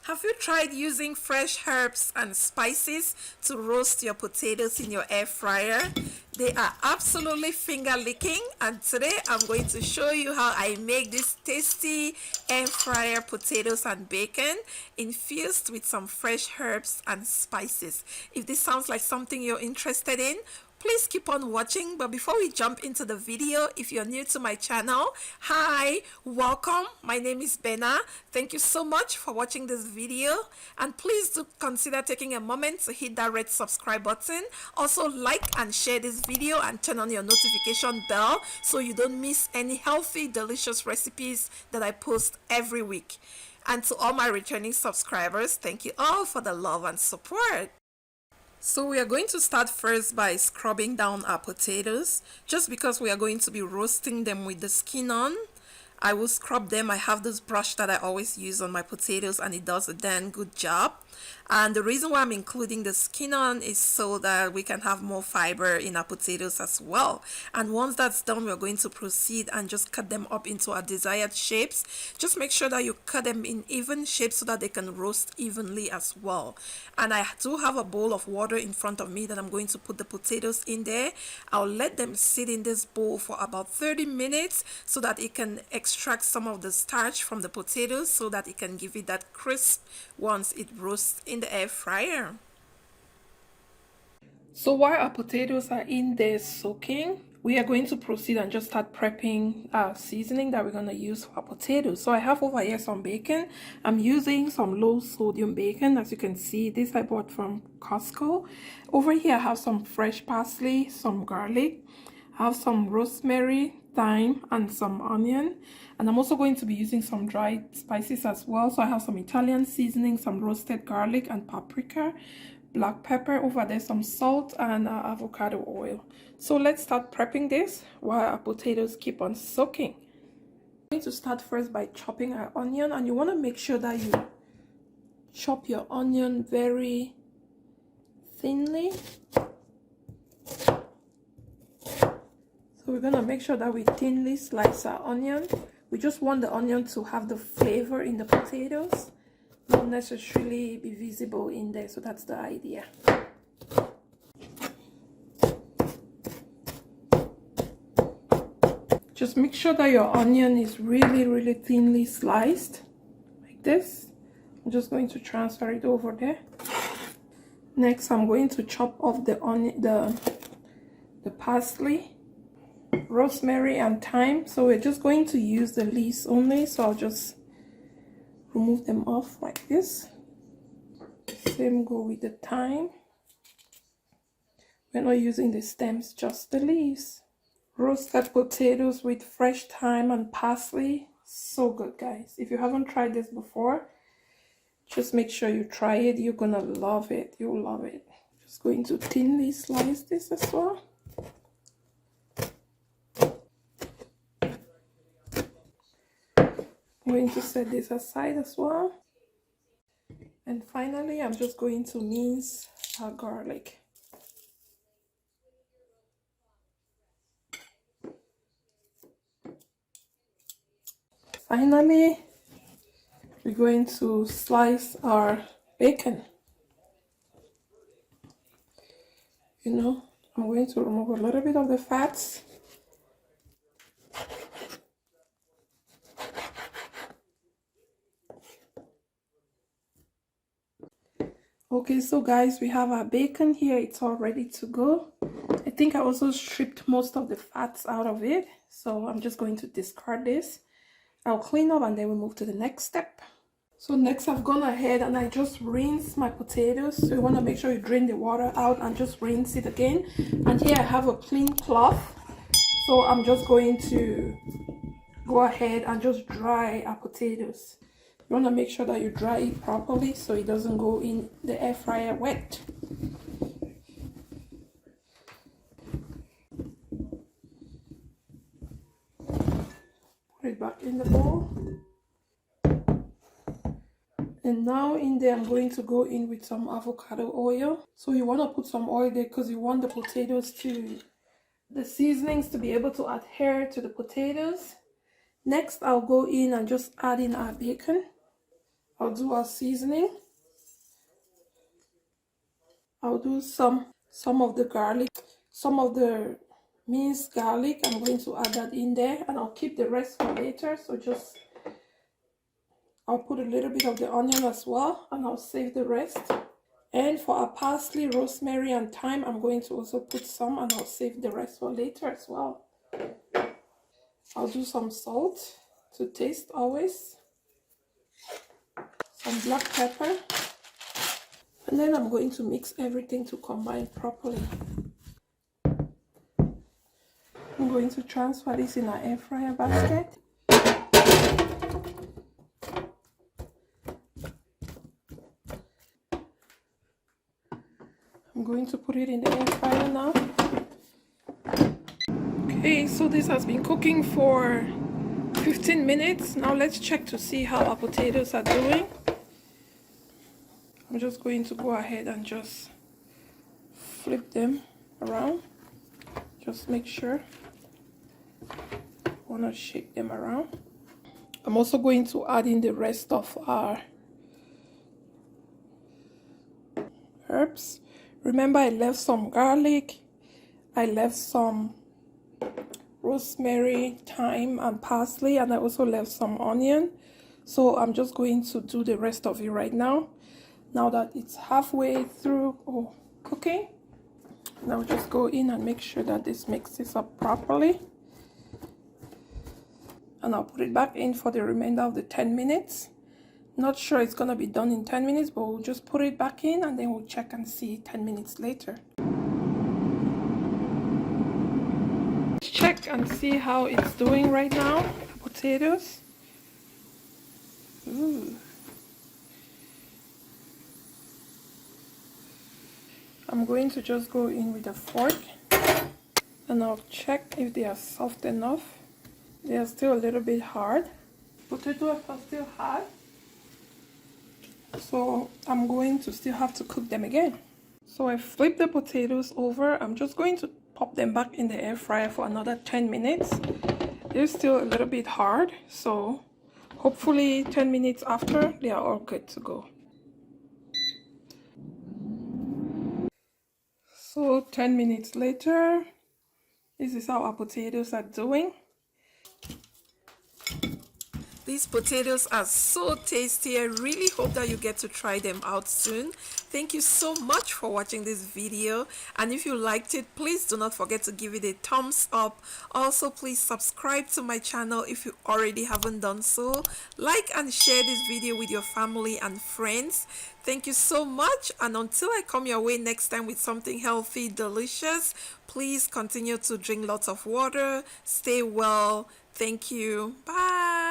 Have you tried using fresh herbs and spices to roast your potatoes in your air fryer? They are absolutely finger licking, and today I'm going to show you how I make this tasty air fryer potatoes and bacon infused with some fresh herbs and spices. If this sounds like something you're interested in, please keep on watching. But before we jump into the video, if you're new to my channel, hi, welcome. My name is Benna. Thank you so much for watching this video, and please do consider taking a moment to hit that red subscribe button. Also like and share this video and turn on your notification bell so you don't miss any healthy, delicious recipes that I post every week. And to all my returning subscribers, thank you all for the love and support. So we are going to start first by scrubbing down our potatoes, just because we are going to be roasting them with the skin on. I will scrub them. I have this brush that I always use on my potatoes, and it does a damn good job. And the reason why I'm including the skin on is so that we can have more fiber in our potatoes as well. And once that's done, we're going to proceed and just cut them up into our desired shapes. Just make sure that you cut them in even shapes so that they can roast evenly as well. And I do have a bowl of water in front of me that I'm going to put the potatoes in there. I'll let them sit in this bowl for about 30 minutes so that it can extract some of the starch from the potatoes, so that it can give it that crisp once it roasts in the air fryer. So while our potatoes are in there soaking, we are going to proceed and just start prepping our seasoning that we're going to use for our potatoes. So I have over here some bacon. I'm using some low sodium bacon. As you can see, this I bought from Costco. Over here I have some fresh parsley, some garlic. I have some rosemary, thyme, and some onion. And I'm also going to be using some dried spices as well. So I have some Italian seasoning, some roasted garlic and paprika, black pepper, over there some salt, and avocado oil. So let's start prepping this while our potatoes keep on soaking. I'm going to start first by chopping our onion, and you want to make sure that you chop your onion very thinly. So we're going to make sure that we thinly slice our onion. We just want the onion to have the flavor in the potatoes, not necessarily be visible in there. So that's the idea. Just make sure that your onion is really thinly sliced, like this. I'm just going to transfer it over there. Next, I'm going to chop off the onion, the parsley, rosemary, and thyme. So we're just going to use the leaves only, so I'll just remove them off like this. Same go with the thyme. We're not using the stems, just the leaves. Roasted potatoes with fresh thyme and parsley, so good, guys. If you haven't tried this before, just make sure you try it. You're gonna love it. You'll love it. Just going to thinly slice this as well. I'm going to set this aside as well. And finally, I'm just going to mince our garlic. Finally, we're going to slice our bacon. I'm going to remove a little bit of the fats. Okay, so guys, we have our bacon here. It's all ready to go. I think I also stripped most of the fats out of it, so I'm just going to discard this. I'll clean up and then we move to the next step. So next, I've gone ahead and I just rinsed my potatoes. So you want to make sure you drain the water out and just rinse it again. And here I have a clean cloth, so I'm just going to go ahead and just dry our potatoes. You want to make sure that you dry it properly so it doesn't go in the air fryer wet. Put it back in the bowl. And now in there, I'm going to go in with some avocado oil. So you want to put some oil there because you want the potatoes the seasonings to be able to adhere to the potatoes. Next, I'll go in and just add in our bacon. I'll do our seasoning. I'll do some of the garlic, some of the minced garlic. I'm going to add that in there, and I'll keep the rest for later. So just I'll put a little bit of the onion as well, and I'll save the rest. And for our parsley, rosemary, and thyme, I'm going to also put some, and I'll save the rest for later as well. I'll do some salt to taste always, some black pepper, and then I'm going to mix everything to combine properly. I'm going to transfer this in our air fryer basket. I'm going to put it in the air fryer now. Okay, so this has been cooking for 15 minutes. Now let's check to see how our potatoes are doing. I'm just going to go ahead and just flip them around. Just make sure. I want to shake them around. I'm also going to add in the rest of our herbs. Remember, I left some garlic, I left some rosemary, thyme, and parsley, and I also left some onion. So I'm just going to do the rest of it right now. Now that it's halfway through cooking, now just go in and make sure that this mixes up properly. And I'll put it back in for the remainder of the 10 minutes. Not sure it's gonna be done in 10 minutes, but we'll just put it back in and then we'll check and see 10 minutes later. Let's check and see how it's doing right now. Potatoes. Ooh. I'm going to just go in with a fork and I'll check if they are soft enough. They are still a little bit hard. Potatoes are still hard, so I'm going to still have to cook them again. So I flipped the potatoes over. I'm just going to pop them back in the air fryer for another 10 minutes. They're still a little bit hard, so hopefully 10 minutes after they are all good to go. So 10 minutes later, this is how our potatoes are doing. These potatoes are so tasty. I really hope that you get to try them out soon. Thank you so much for watching this video, and if you liked it, please do not forget to give it a thumbs up. Also, please subscribe to my channel if you already haven't done so. Like and share this video with your family and friends. Thank you so much, and until I come your way next time with something healthy, delicious, please continue to drink lots of water. Stay well. Thank you. Bye.